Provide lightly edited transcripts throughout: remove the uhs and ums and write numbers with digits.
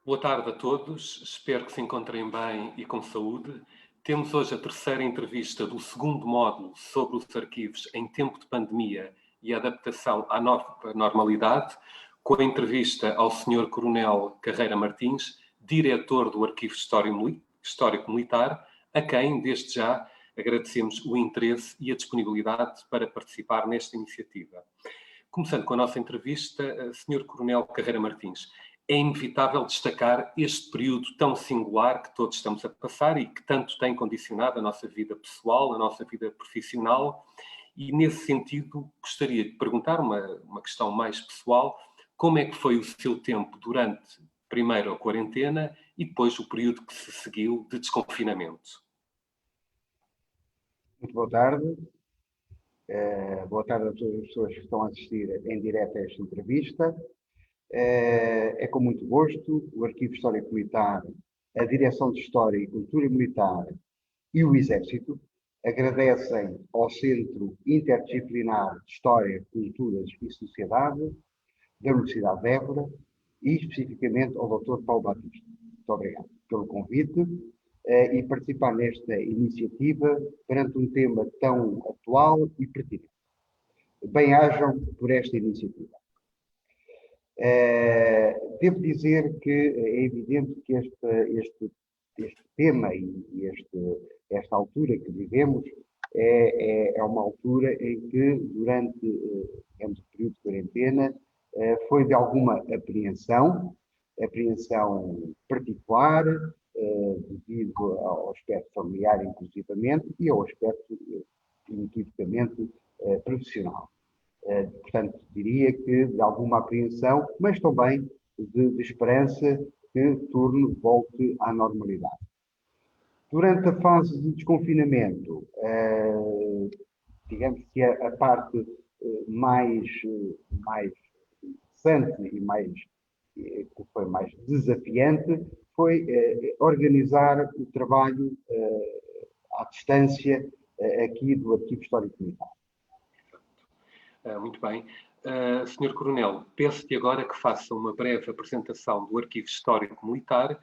Boa tarde a todos, espero que se encontrem bem e com saúde. Temos hoje a terceira entrevista do segundo módulo sobre os arquivos em tempo de pandemia e adaptação à nova normalidade, com a entrevista ao Sr. Coronel Carreira Martins, diretor do Arquivo Histórico Militar, a quem, desde já, agradecemos o interesse e a disponibilidade para participar nesta iniciativa. Começando com a nossa entrevista, Sr. Coronel Carreira Martins, é inevitável destacar este período tão singular que todos estamos a passar e que tanto tem condicionado a nossa vida pessoal, a nossa vida profissional. E, nesse sentido, gostaria de perguntar uma questão mais pessoal: como é que foi o seu tempo durante, primeiro, a quarentena e depois o período que se seguiu de desconfinamento? Muito boa tarde. Boa tarde a todas as pessoas que estão a assistir em direto a esta entrevista. É com muito gosto o Arquivo Histórico Militar, a Direção de História e Cultura Militar e o Exército agradecem ao Centro Interdisciplinar de História, Culturas e Sociedade da Universidade de Évora e especificamente ao Dr. Paulo Batista. Muito obrigado pelo convite e participar nesta iniciativa perante um tema tão atual e pertinente. Bem-ajam por esta iniciativa. Devo dizer que é evidente que este tema e esta altura que vivemos é uma altura em que, durante digamos, o período de quarentena, foi de alguma apreensão particular, devido ao aspecto familiar, inclusivamente, e ao aspecto, inequivocamente, profissional. Portanto, diria que de alguma apreensão, mas também de esperança que tudo volte à normalidade. Durante a fase de desconfinamento, digamos que a parte mais interessante e que foi mais desafiante foi organizar o trabalho à distância aqui do Arquivo Histórico Militar. Muito bem. Sr. Coronel, peço-lhe agora que faça uma breve apresentação do Arquivo Histórico Militar,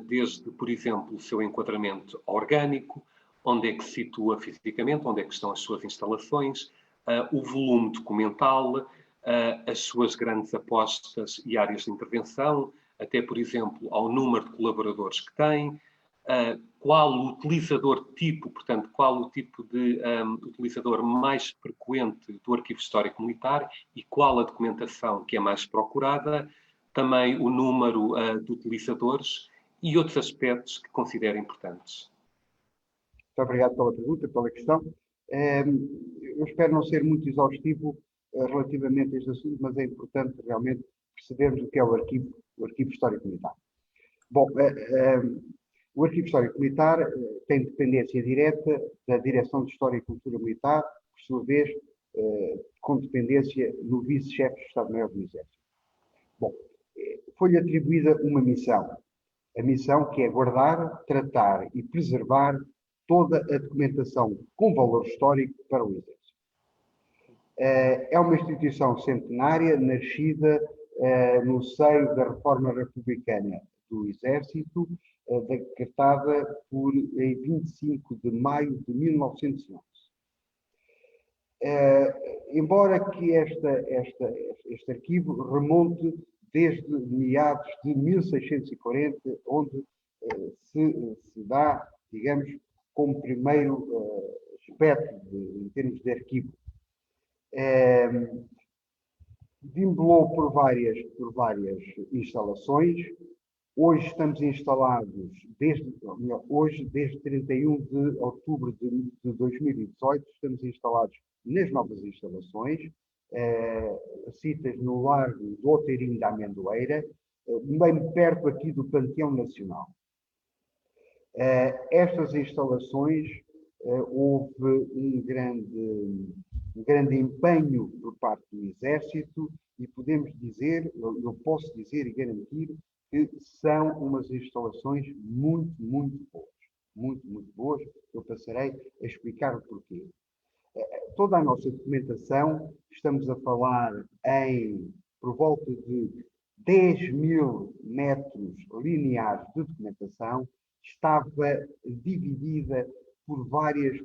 desde, por exemplo, o seu enquadramento orgânico, onde é que se situa fisicamente, onde é que estão as suas instalações, o volume documental, as suas grandes apostas e áreas de intervenção, até, por exemplo, ao número de colaboradores que tem, qual o utilizador tipo, portanto, qual o tipo de utilizador mais frequente do Arquivo Histórico Militar e qual a documentação que é mais procurada, também o número de utilizadores e outros aspectos que considero importantes. Muito obrigado pela pergunta, pela questão. Eu espero não ser muito exaustivo relativamente a este assunto, mas é importante realmente percebermos o que é o Arquivo Histórico Militar. Bom, o Arquivo Histórico Militar tem dependência direta da Direção de História e Cultura Militar, por sua vez, com dependência no Vice-Chefe de Estado-Maior do Exército. Bom, foi-lhe atribuída uma missão, a missão que é guardar, tratar e preservar toda a documentação com valor histórico para o Exército. É uma instituição centenária, nascida no seio da Reforma Republicana do Exército, decretada em 25 de maio de 1911. Embora que este arquivo remonte desde meados de 1640, onde se dá, digamos, como primeiro aspecto em termos de arquivo. Deambulou por várias instalações. Hoje estamos instalados, desde 31 de outubro de 2018, estamos instalados nas novas instalações, citas no Largo do Outeirinho da Amendoeira, bem perto aqui do Panteão Nacional. Estas instalações houve um grande empenho por parte do Exército e podemos dizer, eu posso dizer e garantir que são umas instalações muito, muito boas. Muito, muito boas. Eu passarei a explicar o porquê. Toda a nossa documentação, estamos a falar por volta de 10.000 metros lineares de documentação estava dividida por várias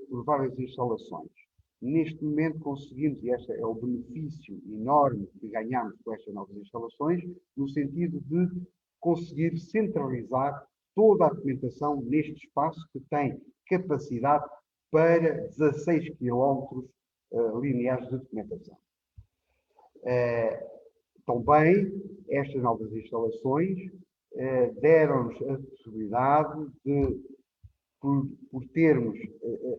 instalações. Neste momento conseguimos, e este é o benefício enorme que ganhamos com estas novas instalações, no sentido de conseguir centralizar toda a documentação neste espaço que tem capacidade para 16 km lineares de documentação. Também, estas novas instalações deram-nos a possibilidade de, por termos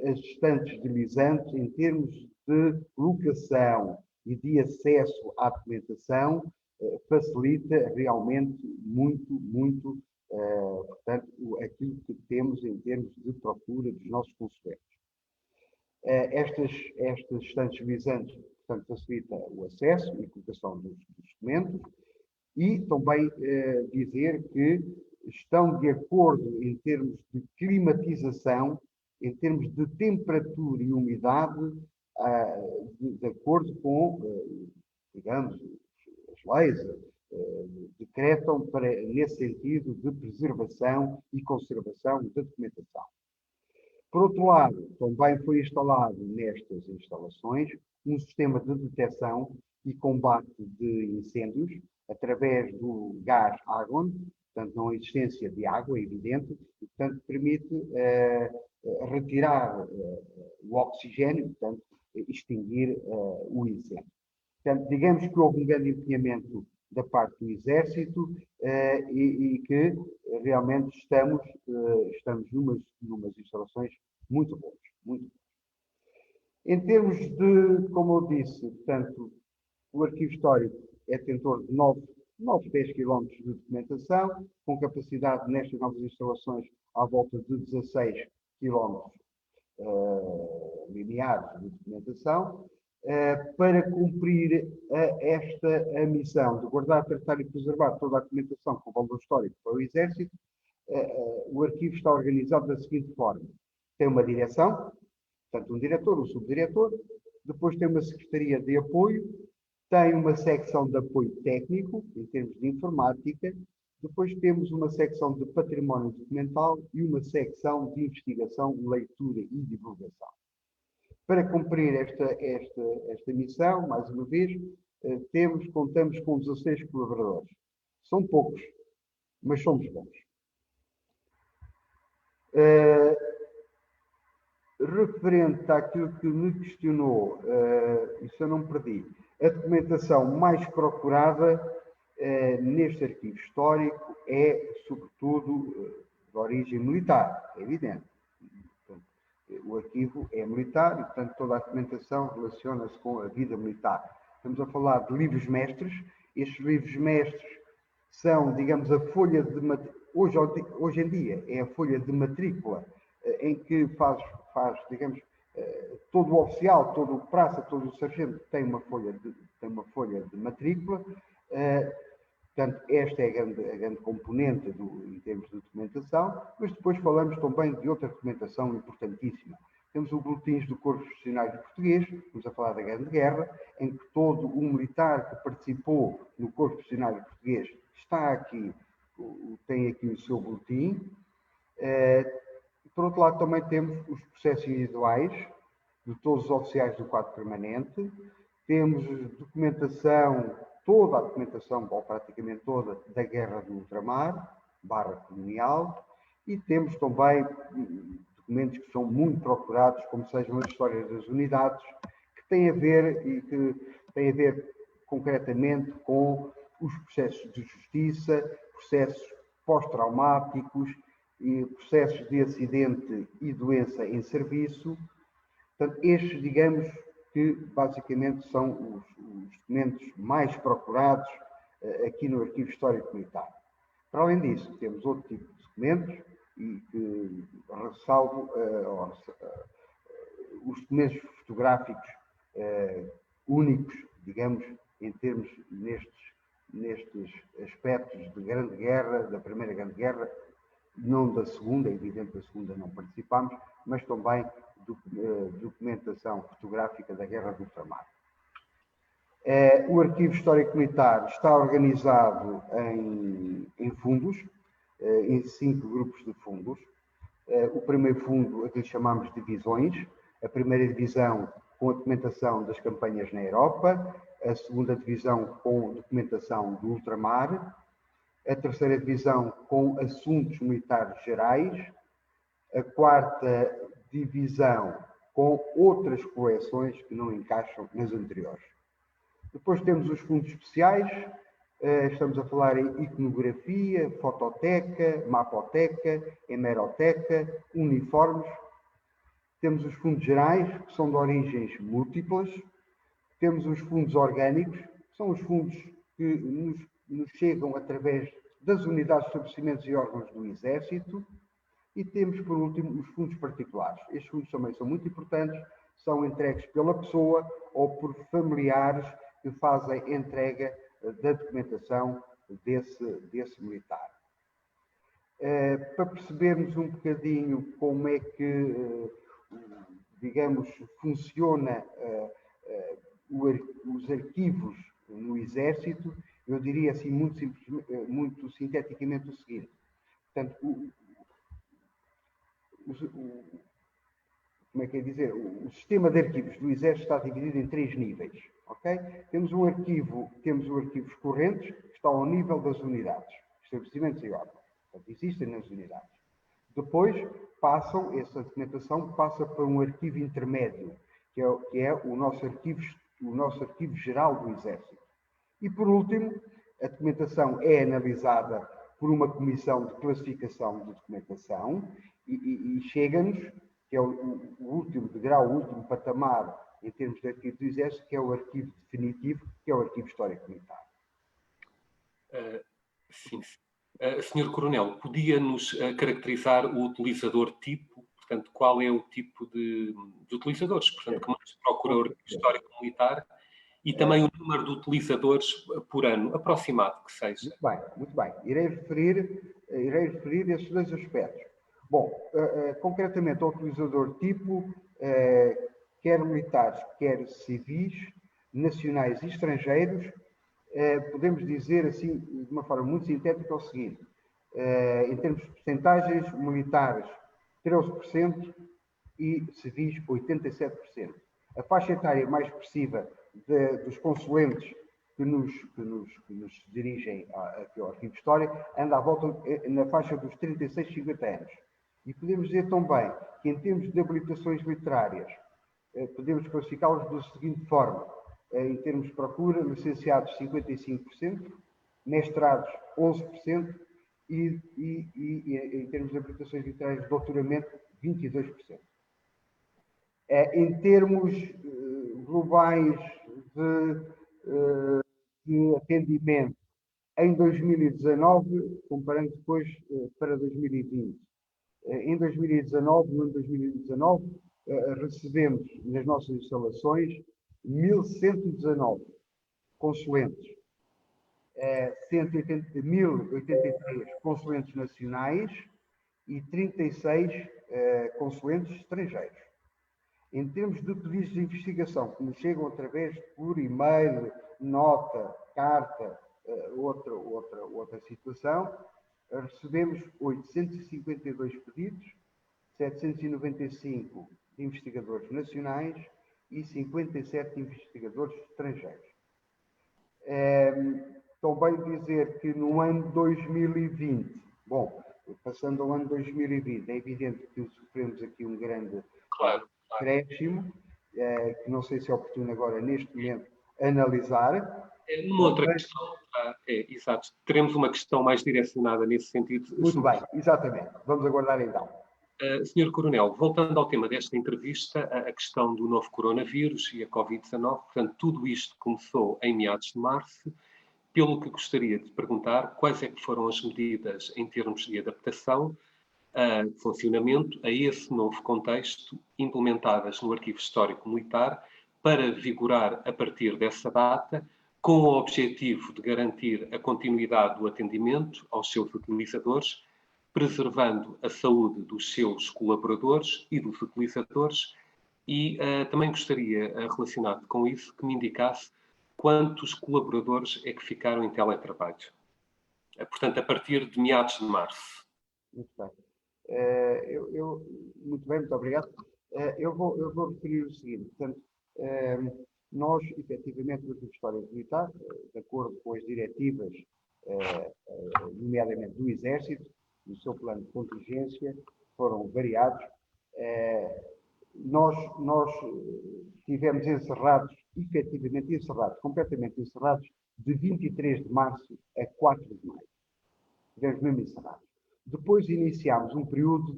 as estantes deslizantes, em termos de locação e de acesso à documentação, facilita realmente muito, portanto, aquilo que temos em termos de procura dos nossos consultores. Estas estantes deslizantes, portanto, facilita o acesso e colocação dos documentos e também dizer que estão de acordo em termos de climatização, em termos de temperatura e umidade, de acordo com, digamos, as leis decretam nesse sentido de preservação e conservação da documentação. Por outro lado, também foi instalado nestas instalações um sistema de detecção e combate de incêndios através do gás argon, portanto, não a existência de água, é evidente, e, portanto, permite retirar o oxigênio, portanto, extinguir o incêndio. Portanto, digamos que houve um grande empenhamento da parte do Exército e que realmente estamos numas instalações muito boas, muito boas. Em termos de, como eu disse, portanto, o arquivo histórico é detentor de 10 km de documentação, com capacidade nestas novas instalações à volta de 16 km lineares de documentação, para cumprir esta missão de guardar, tratar e preservar toda a documentação com valor histórico para o Exército. O arquivo está organizado da seguinte forma: tem uma direção, portanto, um diretor, um subdiretor, depois tem uma secretaria de apoio, tem uma secção de apoio técnico, em termos de informática, depois temos uma secção de património documental e uma secção de investigação, leitura e divulgação. Para cumprir esta missão, mais uma vez, contamos com 16 colaboradores. São poucos, mas somos bons. Referente àquilo que me questionou, isso eu não perdi, a documentação mais procurada neste arquivo histórico é, sobretudo, de origem militar, é evidente. Portanto, o arquivo é militar e, portanto, toda a documentação relaciona-se com a vida militar. Estamos a falar de livros mestres. Estes livros mestres são, digamos, a folha de hoje em dia, é a folha de matrícula em que faz, digamos, todo o oficial, todo o praça, todo o sargento tem uma folha de matrícula. Portanto, esta é a grande componente em termos de documentação, mas depois falamos também de outra documentação importantíssima. Temos o boletins do Corpo de Funcionários de Português, estamos a falar da Grande Guerra, em que todo o militar que participou no Corpo de Funcionários de Português está aqui, tem aqui o seu boletim. Por outro lado, também temos os processos individuais de todos os oficiais do quadro permanente, temos documentação, toda a documentação, ou praticamente toda, da Guerra do Ultramar, /colonial, e temos também documentos que são muito procurados, como sejam as histórias das unidades, que têm a ver concretamente com os processos de justiça, processos pós-traumáticos e processos de acidente e doença em serviço. Portanto, estes, digamos, que basicamente são os documentos mais procurados aqui no Arquivo Histórico Militar. Para além disso, temos outro tipo de documentos e que ressalvo os documentos fotográficos únicos, digamos, em termos nestes aspectos de Grande Guerra, da Primeira Grande Guerra, não da Segunda, é evidente que da Segunda não participamos, mas também documentação fotográfica da Guerra do Ultramar. O Arquivo Histórico Militar está organizado em fundos, em 5 grupos de fundos. O primeiro fundo, a que lhe chamamos divisões, a primeira divisão com a documentação das campanhas na Europa, a segunda divisão com documentação do ultramar, a terceira divisão com assuntos militares gerais, a quarta divisão com outras coleções que não encaixam nas anteriores. Depois temos os fundos especiais, estamos a falar em iconografia, fototeca, mapoteca, hemeroteca, uniformes. Temos os fundos gerais, que são de origens múltiplas. Temos os fundos orgânicos, que são os fundos que nos chegam através das unidades, estabelecimentos e órgãos do Exército. E temos, por último, os fundos particulares. Estes fundos também são muito importantes, são entregues pela pessoa ou por familiares que fazem entrega da documentação desse militar. Para percebermos um bocadinho como é que, digamos, funciona os arquivos no Exército, eu diria assim muito sinteticamente o seguinte. Portanto, como é que é dizer? O sistema de arquivos do Exército está dividido em 3 níveis. Okay? Temos arquivos correntes, que estão ao nível das unidades, estabelecimentos e órgãos. Portanto, existem nas unidades. Depois, essa documentação passa para um arquivo intermédio, que é o nosso arquivo geral do Exército. E, por último, a documentação é analisada por uma comissão de classificação de documentação e chega-nos, que é o último degrau, o último patamar em termos de arquivo do Exército, que é o arquivo definitivo, que é o Arquivo Histórico Militar. Sim. Senhor Coronel, podia-nos caracterizar o utilizador tipo? Portanto, qual é o tipo de utilizadores, portanto, que mais procura o Arquivo Histórico Militar e também o número de utilizadores por ano, aproximado que seja? Muito bem. Irei referir esses 2 aspectos. Bom, concretamente ao utilizador tipo, quer militares, quer civis, nacionais e estrangeiros, podemos dizer assim, de uma forma muito sintética, o seguinte: em termos de percentagens, militares 13% e civis 87%. A faixa etária mais expressiva dos consulentes que nos dirigem aqui ao Arquivo Histórico anda à volta na faixa dos 36, 50 anos. E podemos dizer também que, em termos de habilitações literárias, podemos classificá-los da seguinte forma: em termos de procura, licenciados 55%, mestrados 11% e em termos de habilitações literárias de doutoramento 22%. Em termos globais de atendimento, em 2019, comparando depois para 2020, em 2019, no ano 2019, recebemos nas nossas instalações 1.119 consulentes, 1.083 consulentes nacionais e 36 consulentes estrangeiros. Em termos de pedidos de investigação, que nos chegam através por e-mail, nota, carta, outra situação, recebemos 852 pedidos, 795 de investigadores nacionais e 57 investigadores estrangeiros. Também dizer que no ano 2020, passando ao ano 2020, é evidente que sofremos aqui um grande acréscimo, que não sei se é oportuno agora, neste momento, analisar. Numa outra questão, exato, teremos uma questão mais direcionada nesse sentido. Muito bem, exatamente. Vamos aguardar então. Senhor Coronel, voltando ao tema desta entrevista, a questão do novo coronavírus e a Covid-19, portanto, tudo isto começou em meados de março, pelo que gostaria de perguntar quais é que foram as medidas em termos de adaptação, funcionamento a esse novo contexto, implementadas no Arquivo Histórico Militar, para vigorar a partir dessa data, com o objetivo de garantir a continuidade do atendimento aos seus utilizadores, preservando a saúde dos seus colaboradores e dos utilizadores, e também gostaria, relacionado com isso, que me indicasse quantos colaboradores é que ficaram em teletrabalho? Portanto, a partir de meados de março. Muito bem. Muito bem, muito obrigado. Eu vou referir o seguinte. Portanto, nós, efetivamente, no Arquivo Histórico Militar, de acordo com as diretivas, nomeadamente do Exército, do seu plano de contingência, foram variados. Nós tivemos encerrados, efetivamente encerrados, completamente encerrados, de 23 de março a 4 de maio. Estivemos mesmo encerrados. Depois iniciámos um período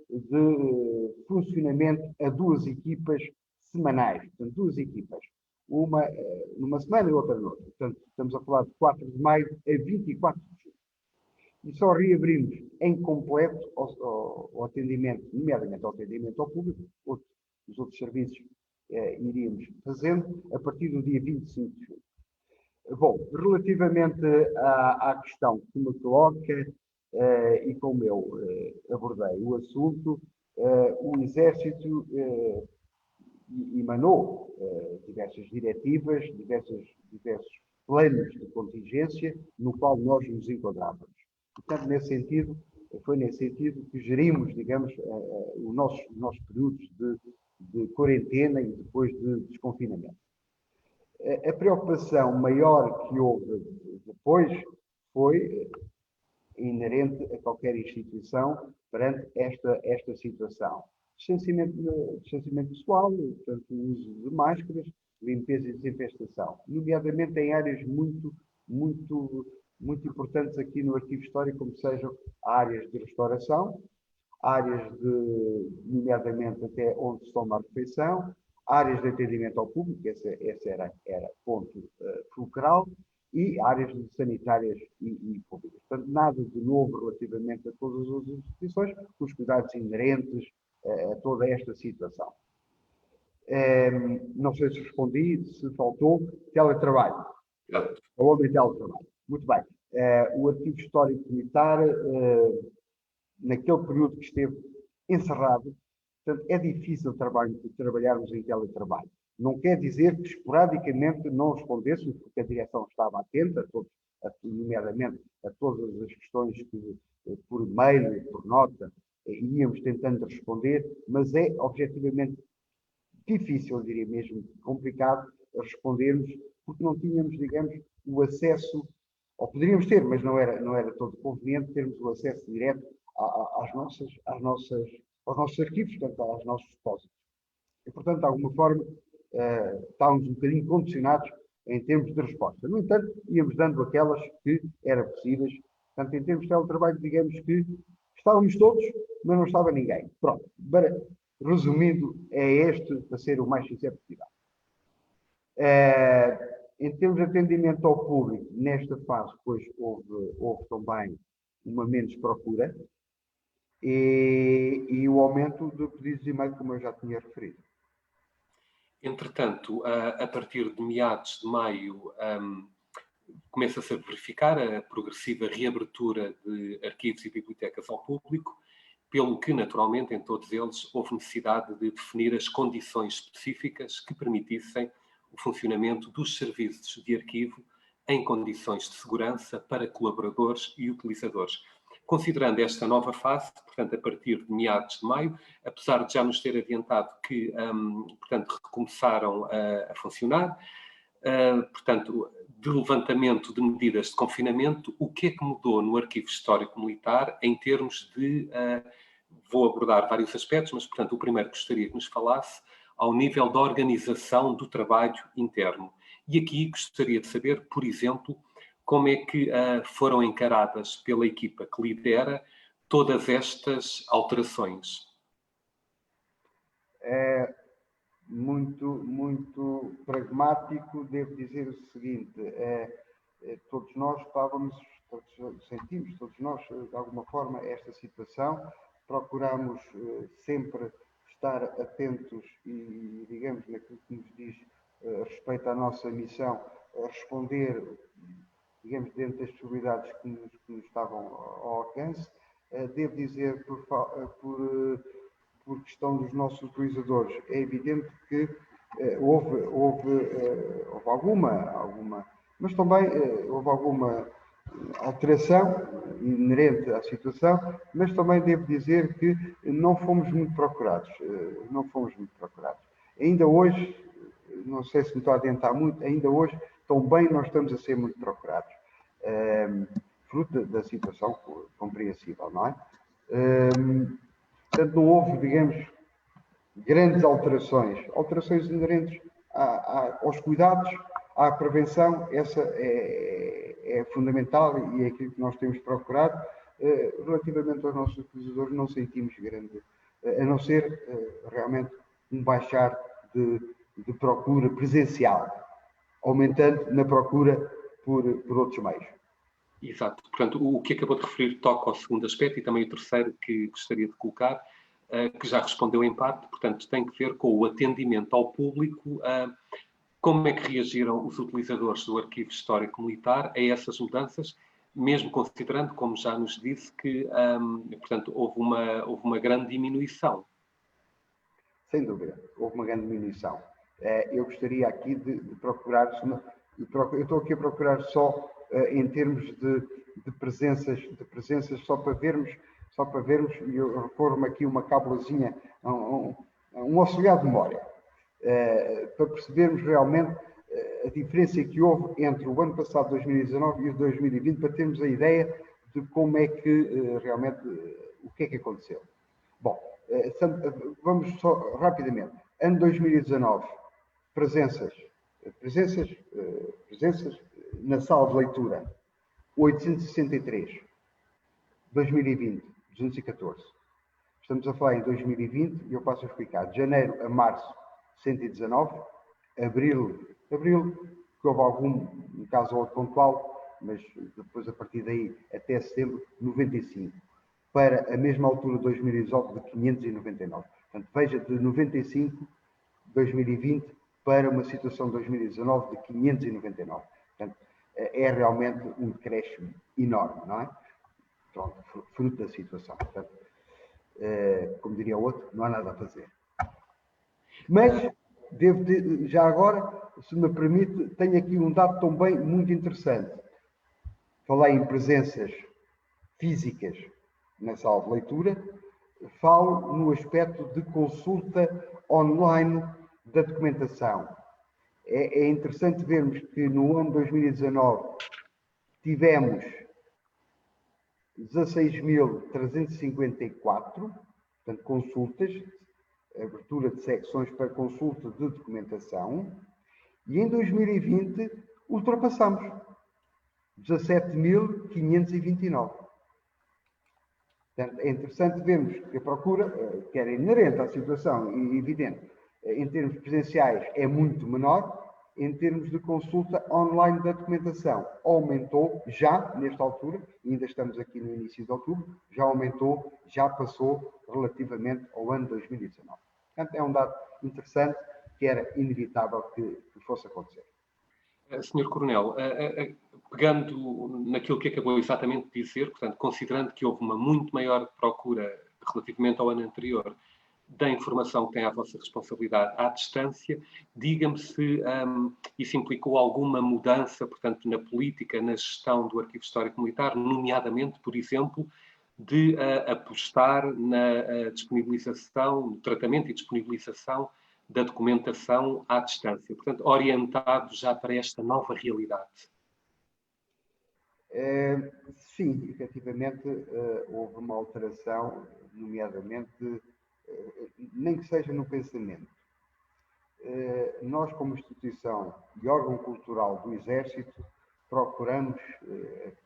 de funcionamento a duas equipas semanais. Portanto, duas equipas. Uma numa semana e outra noutra. Portanto, estamos a falar de 4 de maio a 24 de julho. E só reabrimos em completo o atendimento, nomeadamente ao atendimento ao público, os outros serviços iríamos fazendo, a partir do dia 25 de julho. Bom, relativamente à questão que me coloca e como eu abordei o assunto, o Exército emanou diversas diretivas, diversos planos de contingência no qual nós nos enquadrávamos. Portanto, foi nesse sentido que gerimos, digamos, os nossos períodos de quarentena e depois de desconfinamento. A preocupação maior que houve depois foi inerente a qualquer instituição perante esta situação. Distanciamento pessoal, portanto, o uso de máscaras, limpeza e desinfestação, nomeadamente em áreas muito importantes aqui no Arquivo Histórico, como sejam áreas de restauração, áreas nomeadamente até onde se toma a refeição, áreas de atendimento ao público, esse era ponto fulcral, e áreas sanitárias e públicas. Portanto, nada de novo relativamente a todas as instituições, com os cuidados inerentes a toda esta situação. Não sei se respondi, se faltou, teletrabalho. O homem de teletrabalho. Muito bem. O Arquivo Histórico Militar, naquele período que esteve encerrado, portanto, é difícil trabalharmos em teletrabalho. Não quer dizer que esporadicamente não respondêssemos, porque a direção estava atenta, nomeadamente a todas as questões que, por e-mail e por nota, íamos tentando responder, mas é objetivamente difícil, eu diria mesmo complicado, respondermos, porque não tínhamos, digamos, o acesso, ou poderíamos ter, mas não era todo conveniente termos o acesso direto aos nossos arquivos, portanto, aos nossos depósitos. E, portanto, de alguma forma, estávamos um bocadinho condicionados em termos de resposta. No entanto, íamos dando aquelas que eram possíveis. Portanto, em termos de teletrabalho, digamos que estávamos todos, mas não estava ninguém. Pronto. Resumindo, é este, para ser o mais sincero possível. Em termos de atendimento ao público, nesta fase, depois houve também uma menos procura e o aumento de pedidos de e-mail, como eu já tinha referido. Entretanto, a partir de meados de maio, começa-se a verificar a progressiva reabertura de arquivos e bibliotecas ao público, pelo que, naturalmente, em todos eles, houve necessidade de definir as condições específicas que permitissem o funcionamento dos serviços de arquivo em condições de segurança para colaboradores e utilizadores. Considerando esta nova fase, portanto, a partir de meados de maio, apesar de já nos ter adiantado que, portanto, recomeçaram a funcionar, portanto, de levantamento de medidas de confinamento, o que é que mudou no Arquivo Histórico Militar em termos de... vou abordar vários aspectos, mas, portanto, o primeiro gostaria que nos falasse ao nível da organização do trabalho interno. E aqui gostaria de saber, por exemplo, como é que foram encaradas pela equipa que lidera todas estas alterações. Muito pragmático, devo dizer o seguinte, todos nós sentimos, todos nós, de alguma forma, esta situação, procuramos sempre estar atentos e, digamos, naquilo que nos diz respeito à nossa missão, a responder, digamos, dentro das possibilidades que nos estavam ao alcance. Devo dizer, por questão dos nossos utilizadores, é evidente que houve alguma, mas também houve alguma alteração inerente à situação, mas também devo dizer que não fomos muito procurados. Não fomos muito procurados. Ainda hoje, não sei se me estou a adiantar muito, ainda hoje, também nós estamos a ser muito procurados. Fruto da situação compreensível, não é? Portanto, não houve, digamos, grandes alterações inerentes aos cuidados, à prevenção, essa é fundamental e é aquilo que nós temos procurado. Relativamente aos nossos utilizadores, não sentimos grande, a não ser realmente um baixar de procura presencial, aumentando na procura por outros meios. Exato. Portanto, o que acabou de referir toca ao segundo aspecto e também o terceiro que gostaria de colocar, que já respondeu em parte, portanto, tem que ver com o atendimento ao público. Como é que reagiram os utilizadores do Arquivo Histórico Militar a essas mudanças, mesmo considerando, como já nos disse, que, portanto, houve uma grande diminuição? Sem dúvida, houve uma grande diminuição. Eu gostaria aqui de procurar, eu estou aqui a procurar só em termos de presenças, só para vermos, e eu recorro-me aqui uma cábulazinha, um auxiliar de memória, para percebermos realmente a diferença que houve entre o ano passado, 2019, e o 2020, para termos a ideia de como é que realmente, o que é que aconteceu. Bom, vamos só rapidamente. Ano 2019, presenças na sala de leitura, 863. 2020, 214. Estamos a falar em 2020 e eu passo a explicar. De janeiro a março, 119. Abril, que houve algum, um caso ou outro pontual, mas depois a partir daí até setembro, 95. Para a mesma altura de 2019, de 599. Portanto, veja, de 95, 2020, para uma situação de 2019 de 599. Portanto, é realmente um decréscimo enorme, não é? Pronto, fruto da situação. Portanto, como diria o outro, não há nada a fazer. Mas, já agora, se me permite, tenho aqui um dado também muito interessante. Falei em presenças físicas na sala de leitura, falo no aspecto de consulta online da documentação. É interessante vermos que no ano 2019 tivemos 16.354, portanto, consultas, abertura de secções para consulta de documentação, e em 2020 ultrapassamos 17.529. Portanto, é interessante vermos que a procura, que era inerente à situação e evidente, em termos presenciais é muito menor, em termos de consulta online da documentação aumentou já, nesta altura, ainda estamos aqui no início de outubro, já aumentou, já passou relativamente ao ano 2019. Portanto, é um dado interessante que era inevitável que fosse acontecer. Senhor Coronel, pegando naquilo que acabou exatamente de dizer, portanto, considerando que houve uma muito maior procura relativamente ao ano anterior da informação que tem à vossa responsabilidade à distância, diga-me se isso implicou alguma mudança, portanto, na política, na gestão do Arquivo Histórico Militar, nomeadamente, por exemplo, de apostar na disponibilização, no tratamento e disponibilização da documentação à distância, portanto, orientado já para esta nova realidade. Sim, efetivamente houve uma alteração, nomeadamente, nem que seja no pensamento. Nós, como instituição e órgão cultural do Exército, procuramos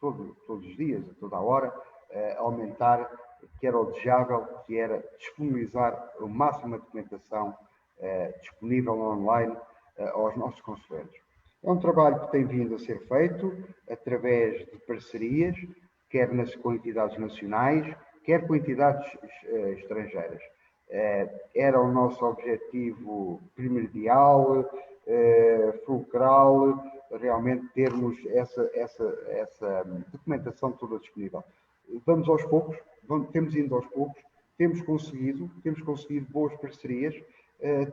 todos os dias, a toda a hora, aumentar, que era o desejável, que era disponibilizar o máximo de documentação disponível online aos nossos conselheiros. É um trabalho que tem vindo a ser feito através de parcerias, quer com entidades nacionais, quer com entidades estrangeiras. Era o nosso objetivo primordial, fulcral, realmente termos essa documentação toda disponível. Vamos aos poucos, temos ido aos poucos, temos conseguido boas parcerias,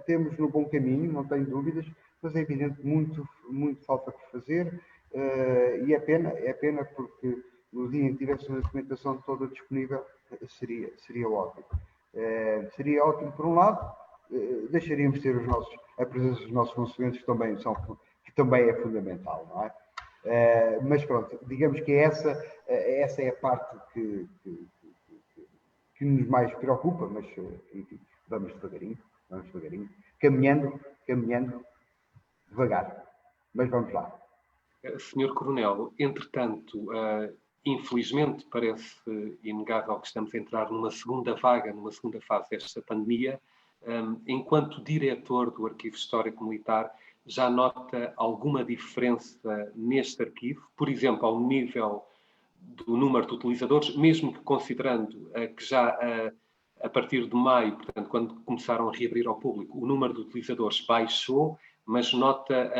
Temos no bom caminho, não tenho dúvidas, mas é evidente muito falta por fazer, e é pena porque no dia em que tivéssemos a documentação toda disponível, seria ótimo. Seria ótimo, por um lado, deixaríamos ter a presença dos nossos consulentes, que também é fundamental, não é? Mas pronto, digamos que essa é a parte que nos mais preocupa, mas enfim, vamos devagarinho, caminhando devagar, mas vamos lá. Senhor Coronel, entretanto, infelizmente parece inegável que estamos a entrar numa segunda vaga, numa segunda fase desta pandemia. Enquanto diretor do Arquivo Histórico Militar, já nota alguma diferença neste arquivo? Por exemplo, ao nível do número de utilizadores, mesmo que considerando que já a partir de maio, portanto, quando começaram a reabrir ao público, o número de utilizadores baixou, mas nota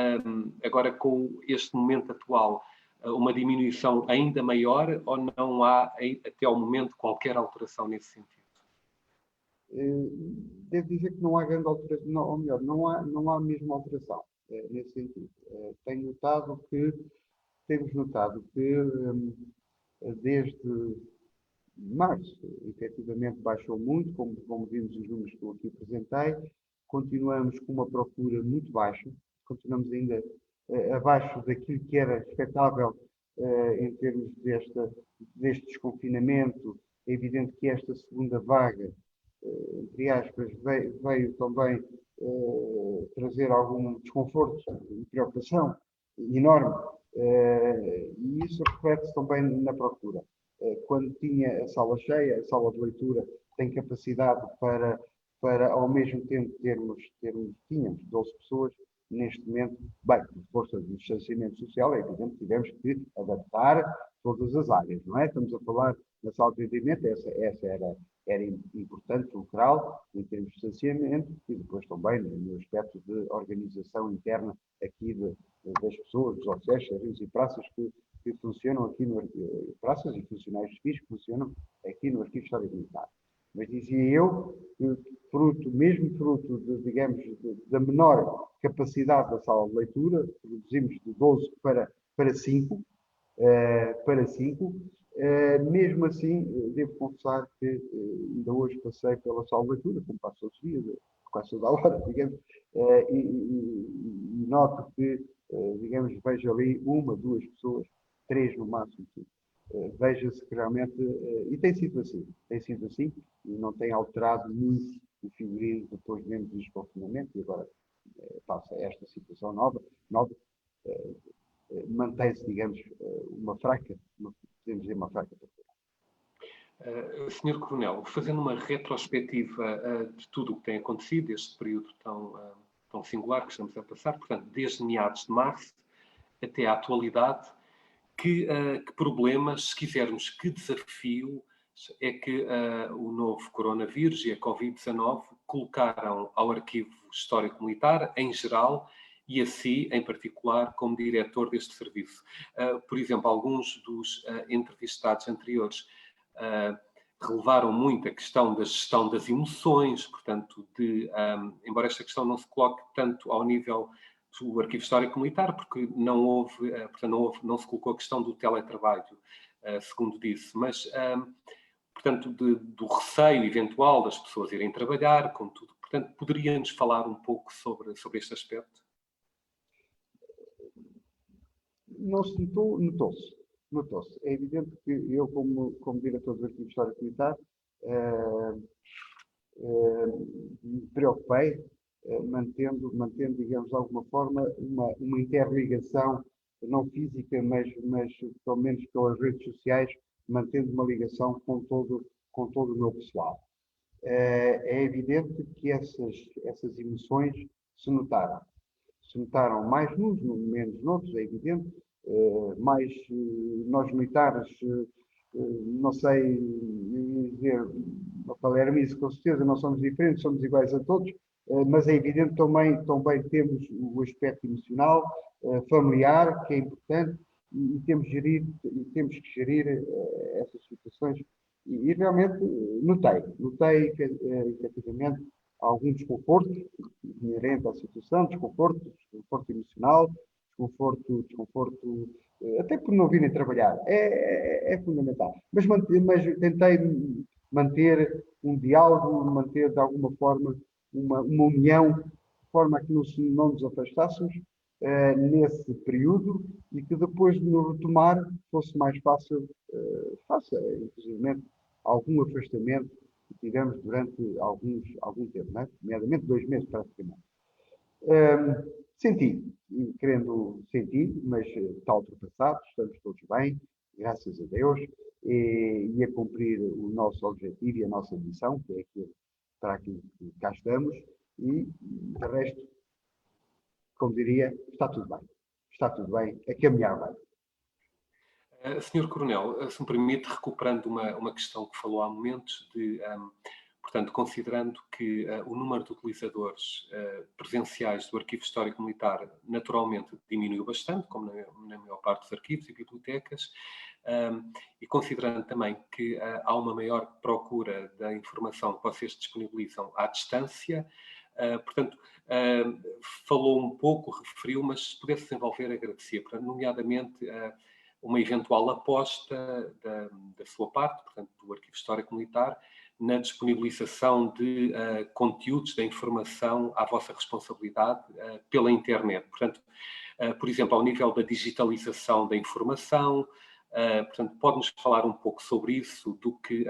agora com este momento atual uma diminuição ainda maior ou não há até ao momento qualquer alteração nesse sentido? Devo dizer que não há grande alteração, ou melhor, não há mesmo alteração nesse sentido. Temos notado que desde março, efetivamente baixou muito, como vimos os números que eu aqui apresentei, continuamos com uma procura muito baixa, continuamos ainda abaixo daquilo que era expectável em termos deste desconfinamento. É evidente que esta segunda vaga, entre aspas, veio também trazer algum desconforto e preocupação enorme, e isso reflete-se também na procura. Quando tinha a sala cheia, a sala de leitura tem capacidade para ao mesmo tempo tínhamos 12 pessoas, neste momento, bem, por força do distanciamento social, é evidente que tivemos que adaptar todas as áreas, não é? Estamos a falar da sala de atendimento, essa era importante, fulcral, em termos de distanciamento, e depois também no aspecto de organização interna aqui das pessoas, dos hotéis, serviços e praças que funcionam aqui praças e funcionários civis que funcionam aqui no Arquivo Histórico Militar. Mas dizia eu que mesmo fruto da menor capacidade da sala de leitura, reduzimos de 12 para 5, mesmo assim, devo confessar que ainda hoje passei pela sala de leitura, como passo todos os dias, quase toda a hora, digamos, e noto que, digamos, vejo ali uma, duas pessoas, três no máximo, veja-se que realmente, e tem sido assim, e não tem alterado muito o figurino depois mesmo do desconfinamento, e agora passa esta situação nova, mantém-se, digamos, podemos dizer uma fraca procura. Senhor Coronel, fazendo uma retrospectiva de tudo o que tem acontecido, este período tão singular que estamos a passar, portanto, desde meados de março até à atualidade, que problemas, se quisermos, que desafio é que o novo coronavírus e a Covid-19 colocaram ao Arquivo Histórico Militar, em geral, e a si, em particular, como diretor deste serviço. Por exemplo, alguns dos entrevistados anteriores relevaram muito a questão da gestão das emoções, portanto, embora esta questão não se coloque tanto ao nível do Arquivo Histórico Militar, porque não se colocou a questão do teletrabalho, segundo disse, mas, portanto, do receio eventual das pessoas irem trabalhar, contudo. Portanto, poderia-nos falar um pouco sobre este aspecto? Não se notou-se. É evidente que eu, como diretor do Arquivo Histórico Militar, me preocupei, mantendo, digamos, de alguma forma, uma interligação, não física, mas pelo menos pelas redes sociais, mantendo uma ligação com todo o meu pessoal. É evidente que essas emoções se notaram. Se notaram mais nos, menos noutros, é evidente. Mais nós militares, não sei dizer, Palermo, isso com certeza, não somos diferentes, somos iguais a todos, mas é evidente também temos o aspecto emocional, familiar, que é importante, e temos que gerir essas situações. E realmente notei efetivamente algum desconforto inerente à situação, desconforto emocional, desconforto até por não virem trabalhar. É fundamental. Mas tentei manter um diálogo, manter de alguma forma uma união, de forma a que não nos afastássemos nesse período e que depois de nos retomar fosse mais fácil, inclusive, algum afastamento que tivemos durante algum tempo, né? Nomeadamente 2 meses praticamente. Senti, mas está ultrapassado, estamos todos bem, graças a Deus, e a cumprir o nosso objetivo e a nossa missão, que é aquilo para aquilo que cá estamos, e de resto, como diria, está tudo bem, a caminhar bem. Senhor Coronel, se me permite, recuperando uma questão que falou há momentos, portanto, considerando que o número de utilizadores presenciais do Arquivo Histórico Militar naturalmente diminuiu bastante, como na maior parte dos arquivos e bibliotecas, e considerando também que há uma maior procura da informação que vocês disponibilizam à distância, portanto, falou um pouco, referiu, mas se pudesse desenvolver, agradecia, portanto, nomeadamente uma eventual aposta da sua parte, portanto, do Arquivo Histórico Militar, na disponibilização de conteúdos da informação à vossa responsabilidade pela internet. Portanto, por exemplo, ao nível da digitalização da informação, portanto, pode-nos falar um pouco sobre isso, do que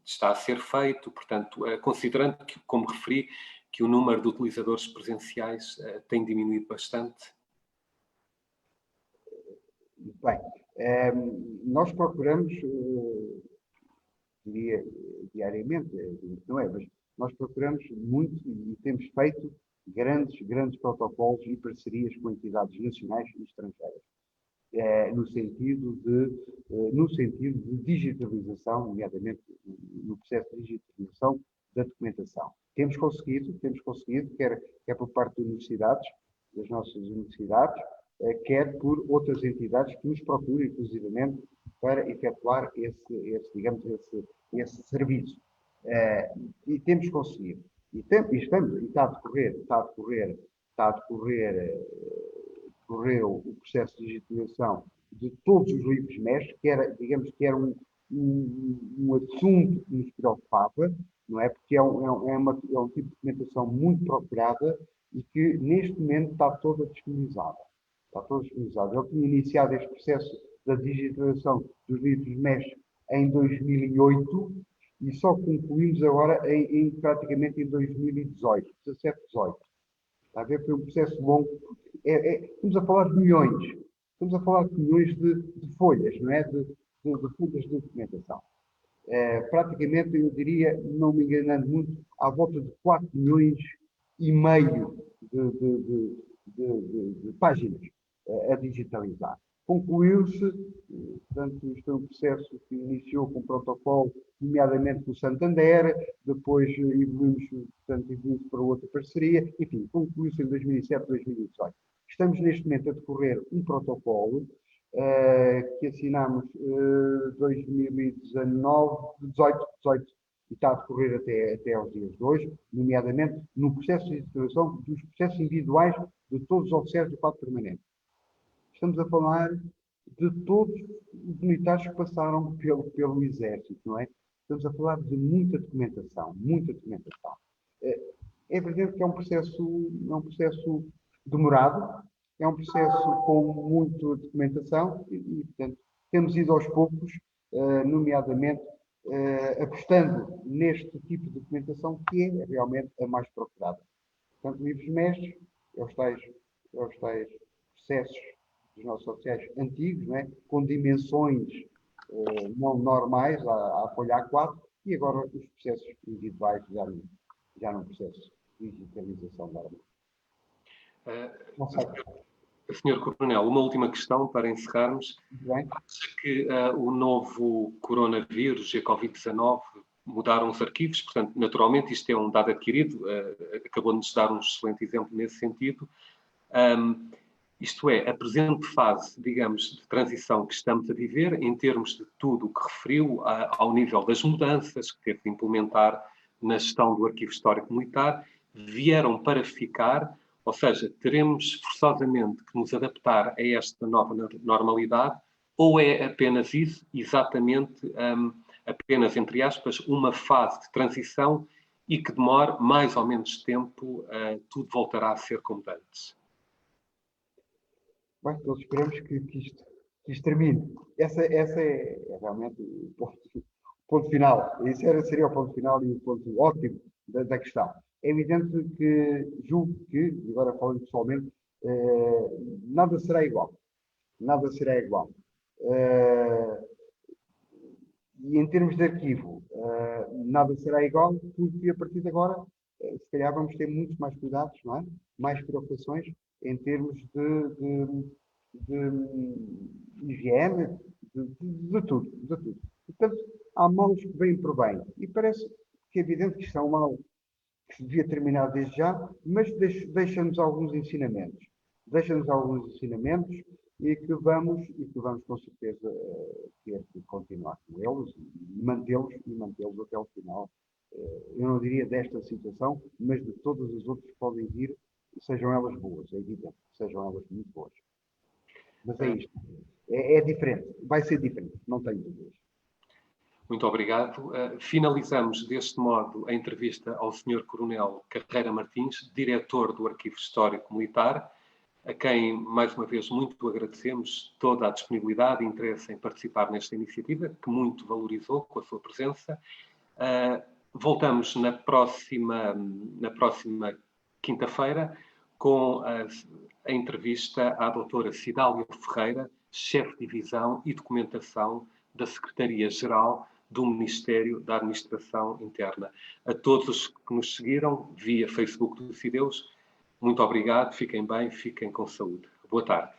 está a ser feito, portanto, considerando que, como referi, que o número de utilizadores presenciais tem diminuído bastante. Bem, nós procuramos, diariamente, não é, mas nós procuramos muito e temos feito grandes protocolos e parcerias com entidades nacionais e estrangeiras, no sentido de digitalização, nomeadamente no processo de digitalização da documentação. Temos conseguido, quer por parte das nossas universidades, quer por outras entidades que nos procuram, inclusivamente, para efetuar esse serviço. E temos conseguido. Está a decorrer o processo de digitalização de todos os livros mestres, que era um assunto que nos preocupava, não é? Porque é um tipo de documentação muito procurada e que, neste momento, está toda disponibilizada. Eu tinha iniciado este processo da digitalização dos livros mestres em 2008 e só concluímos agora praticamente em 2018, 17, 18. Está a ver? Foi um processo longo. Estamos a falar de milhões. Estamos a falar de milhões de folhas, não é? De folhas de documentação. Praticamente, eu diria, não me enganando muito, à volta de 4 milhões e meio de páginas a digitalizar. Concluiu-se, portanto, isto é um processo que iniciou com um protocolo, nomeadamente com o Santander, depois evoluímos para outra parceria, enfim, concluiu-se em 2007, 2018. Estamos neste momento a decorrer um protocolo que assinámos 2019, 18, e está a decorrer até aos dias de hoje, nomeadamente no processo de digitalização dos processos individuais de todos os oficiais do quadro permanente. Estamos a falar de todos os militares que passaram pelo Exército, não é? Estamos a falar de muita documentação. É evidente que é um processo demorado, é um processo com muita documentação e portanto, temos ido aos poucos, nomeadamente, apostando neste tipo de documentação que é realmente a mais procurada. Portanto, livros mestres, é os tais processos dos nossos oficiais antigos, não é? Com dimensões não normais, à folha A4, e agora os processos individuais já num processo de digitalização da arma. Senhor Coronel, uma última questão para encerrarmos. Acha que o novo coronavírus e a Covid-19 mudaram os arquivos? Portanto, naturalmente, isto é um dado adquirido, acabou de nos dar um excelente exemplo nesse sentido. Isto é, a presente fase, digamos, de transição que estamos a viver, em termos de tudo o que referiu ao nível das mudanças que teve de implementar na gestão do Arquivo Histórico Militar vieram para ficar, ou seja, teremos forçosamente que nos adaptar a esta nova normalidade, ou é apenas isso, exatamente, apenas, entre aspas, uma fase de transição e que demore mais ou menos tempo, tudo voltará a ser como antes? Bem, todos esperamos que isto termine. Essa é realmente o ponto final. Seria o ponto final e o ponto ótimo da questão. É evidente que julgo que, e agora falando pessoalmente, nada será igual. Nada será igual. E em termos de arquivo, nada será igual, porque a partir de agora, se calhar vamos ter muitos mais cuidados, não é? Mais preocupações em termos de higiene, de tudo, de tudo. Portanto, há males que vêm por bem. E parece que é evidente que isto é um mal que se devia terminar desde já, mas deixa-nos alguns ensinamentos. Deixa-nos alguns ensinamentos e que vamos com certeza ter que continuar com eles e mantê-los até ao final. Eu não diria desta situação, mas de todas as outras que podem vir, sejam elas boas, é evidente, sejam elas muito boas. Mas é isto. É diferente, vai ser diferente, não tenho dúvidas. Muito obrigado. Finalizamos deste modo a entrevista ao Sr. Coronel Carreira Martins, diretor do Arquivo Histórico Militar, a quem, mais uma vez, muito agradecemos toda a disponibilidade e interesse em participar nesta iniciativa, que muito valorizou com a sua presença. Voltamos na próxima quinta-feira com a entrevista à doutora Cidália Ferreira, chefe de divisão e documentação da Secretaria-Geral do Ministério da Administração Interna. A todos os que nos seguiram via Facebook do Cideus, muito obrigado, fiquem bem, fiquem com saúde. Boa tarde.